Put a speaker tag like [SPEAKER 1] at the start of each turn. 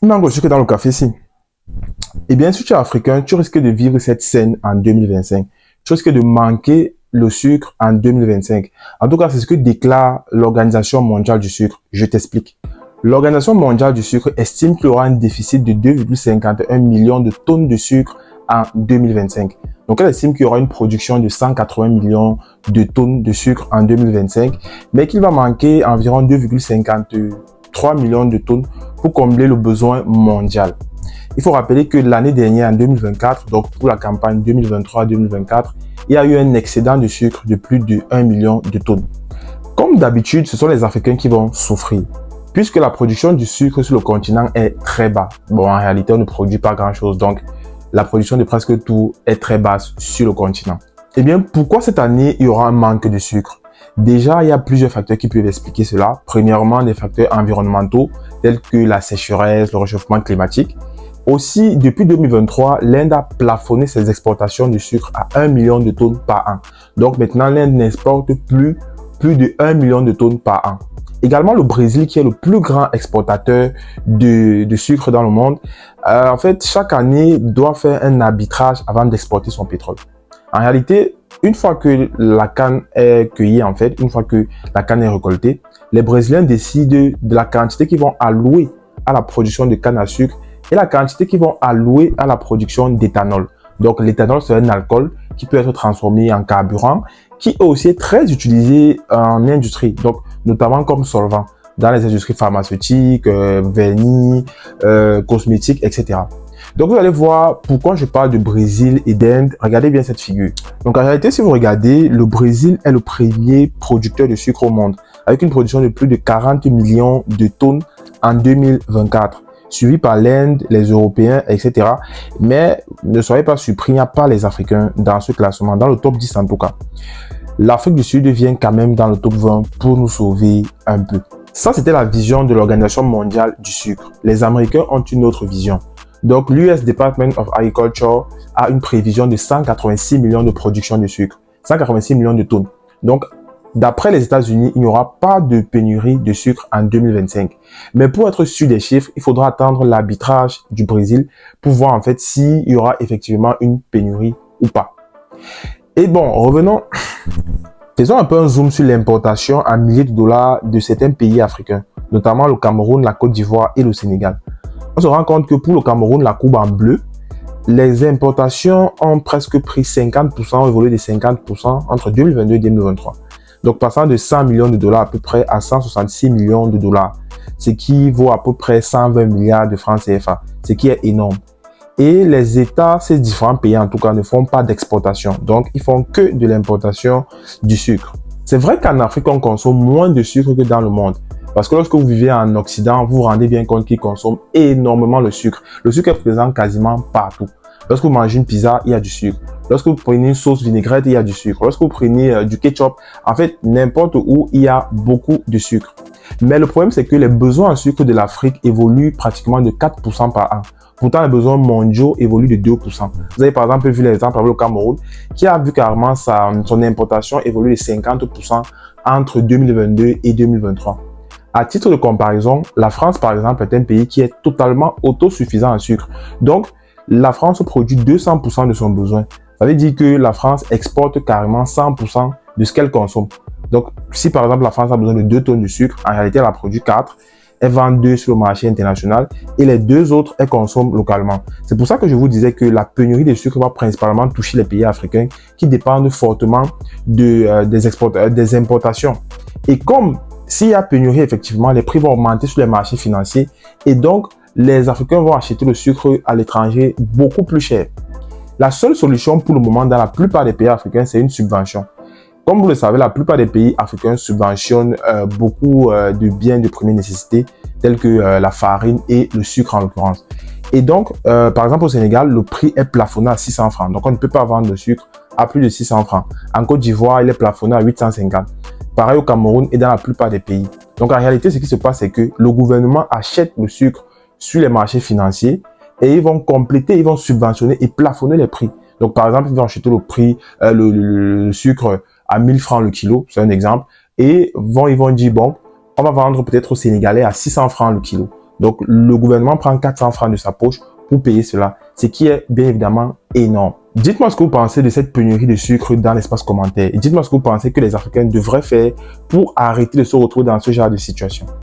[SPEAKER 1] Mango, sucre dans le café, si. Eh bien, si tu es africain, tu risques de vivre cette scène en 2025. Tu risques de manquer le sucre en 2025. En tout cas, c'est ce que déclare l'Organisation mondiale du sucre. Je t'explique. L'Organisation mondiale du sucre estime qu'il y aura un déficit de 2,51 millions de tonnes de sucre en 2025. Donc, elle estime qu'il y aura une production de 180 millions de tonnes de sucre en 2025, mais qu'il va manquer environ 2,53 millions de tonnes pour combler le besoin mondial. Il faut rappeler que l'année dernière, en 2024, donc pour la campagne 2023-2024, il y a eu un excédent de sucre de plus de 1 million de tonnes. Comme d'habitude, ce sont les Africains qui vont souffrir, puisque la production du sucre sur le continent est très bas. Bon, en réalité, on ne produit pas grand-chose, donc la production de presque tout est très basse sur le continent. Eh bien, pourquoi cette année, il y aura un manque de sucre? Déjà, il y a plusieurs facteurs qui peuvent expliquer cela. Premièrement, des facteurs environnementaux, tels que la sécheresse, le réchauffement climatique. Aussi, depuis 2023, l'Inde a plafonné ses exportations de sucre à 1 million de tonnes par an. Donc maintenant, l'Inde n'exporte plus de 1 million de tonnes par an. Également, le Brésil, qui est le plus grand exportateur de sucre dans le monde, en fait, chaque année, doit faire un arbitrage avant d'exporter son pétrole. En réalité, une fois que la canne est cueillie, en fait, une fois que la canne est récoltée, les Brésiliens décident de la quantité qu'ils vont allouer à la production de canne à sucre et la quantité qu'ils vont allouer à la production d'éthanol. Donc, l'éthanol, c'est un alcool qui peut être transformé en carburant, qui est aussi très utilisé en industrie, donc notamment comme solvant dans les industries pharmaceutiques, vernis, cosmétiques, etc. Donc, vous allez voir pourquoi je parle de Brésil et d'Inde. Regardez bien cette figure. Donc, en réalité, si vous regardez, le Brésil est le premier producteur de sucre au monde, avec une production de plus de 40 millions de tonnes en 2024. Suivi par l'Inde, les Européens, etc. Mais ne soyez pas surpris, il n'y a pas les Africains dans ce classement, dans le top 10 en tout cas. L'Afrique du Sud vient quand même dans le top 20 pour nous sauver un peu. Ça, c'était la vision de l'Organisation mondiale du sucre. Les Américains ont une autre vision. Donc, l'US Department of Agriculture a une prévision de 186 millions de production de sucre. 186 millions de tonnes. Donc, d'après les États-Unis, il n'y aura pas de pénurie de sucre en 2025. Mais pour être sûr des chiffres, il faudra attendre l'arbitrage du Brésil pour voir en fait s'il y aura effectivement une pénurie ou pas. Et bon, revenons, faisons un peu un zoom sur l'importation en milliers de dollars de certains pays africains, notamment le Cameroun, la Côte d'Ivoire et le Sénégal. On se rend compte que pour le Cameroun, la courbe en bleu, les importations ont presque pris 50%, ont évolué de 50% entre 2022 et 2023. Donc, passant de 100 millions de dollars à peu près à 166 millions de dollars, ce qui vaut à peu près 120 milliards de francs CFA, ce qui est énorme. Et les États, ces différents pays en tout cas, ne font pas d'exportation. Donc, ils font que de l'importation du sucre. C'est vrai qu'en Afrique, on consomme moins de sucre que dans le monde. Parce que lorsque vous vivez en Occident, vous vous rendez bien compte qu'ils consomment énormément le sucre. Le sucre est présent quasiment partout. Lorsque vous mangez une pizza, il y a du sucre. Lorsque vous prenez une sauce vinaigrette, il y a du sucre. Lorsque vous prenez du ketchup, en fait, n'importe où, il y a beaucoup de sucre. Mais le problème, c'est que les besoins en sucre de l'Afrique évoluent pratiquement de 4% par an. Pourtant, les besoins mondiaux évoluent de 2%. Vous avez par exemple vu l'exemple avec le Cameroun, qui a vu carrément son importation évoluer de 50% entre 2022 et 2023. À titre de comparaison, la France, par exemple, est un pays qui est totalement autosuffisant en sucre. Donc, la France produit 200% de son besoin. Ça veut dire que la France exporte carrément 100% de ce qu'elle consomme. Donc, si par exemple la France a besoin de 2 tonnes de sucre, en réalité, elle en produit 4. Elle vend 2 sur le marché international et les 2 autres, elle consomme localement. C'est pour ça que je vous disais que la pénurie de sucre va principalement toucher les pays africains qui dépendent fortement des importations. Et comme s'il y a pénurie, effectivement, les prix vont augmenter sur les marchés financiers et donc, les Africains vont acheter le sucre à l'étranger beaucoup plus cher. La seule solution pour le moment dans la plupart des pays africains, c'est une subvention. Comme vous le savez, la plupart des pays africains subventionnent beaucoup de biens de première nécessité, tels que la farine et le sucre en l'occurrence. Et donc, par exemple au Sénégal, le prix est plafonné à 600 francs. Donc, on ne peut pas vendre le sucre à plus de 600 francs. En Côte d'Ivoire, il est plafonné à 850. Pareil au Cameroun et dans la plupart des pays. Donc, en réalité, ce qui se passe, c'est que le gouvernement achète le sucre sur les marchés financiers et ils vont compléter, ils vont subventionner et plafonner les prix. Donc, par exemple, ils vont acheter le sucre à 1000 francs le kilo, c'est un exemple, et ils vont dire, bon, on va vendre peut-être au Sénégalais à 600 francs le kilo. Donc, le gouvernement prend 400 francs de sa poche pour payer cela, ce qui est bien évidemment énorme. Dites-moi ce que vous pensez de cette pénurie de sucre dans l'espace commentaire. Et dites-moi ce que vous pensez que les Africains devraient faire pour arrêter de se retrouver dans ce genre de situation.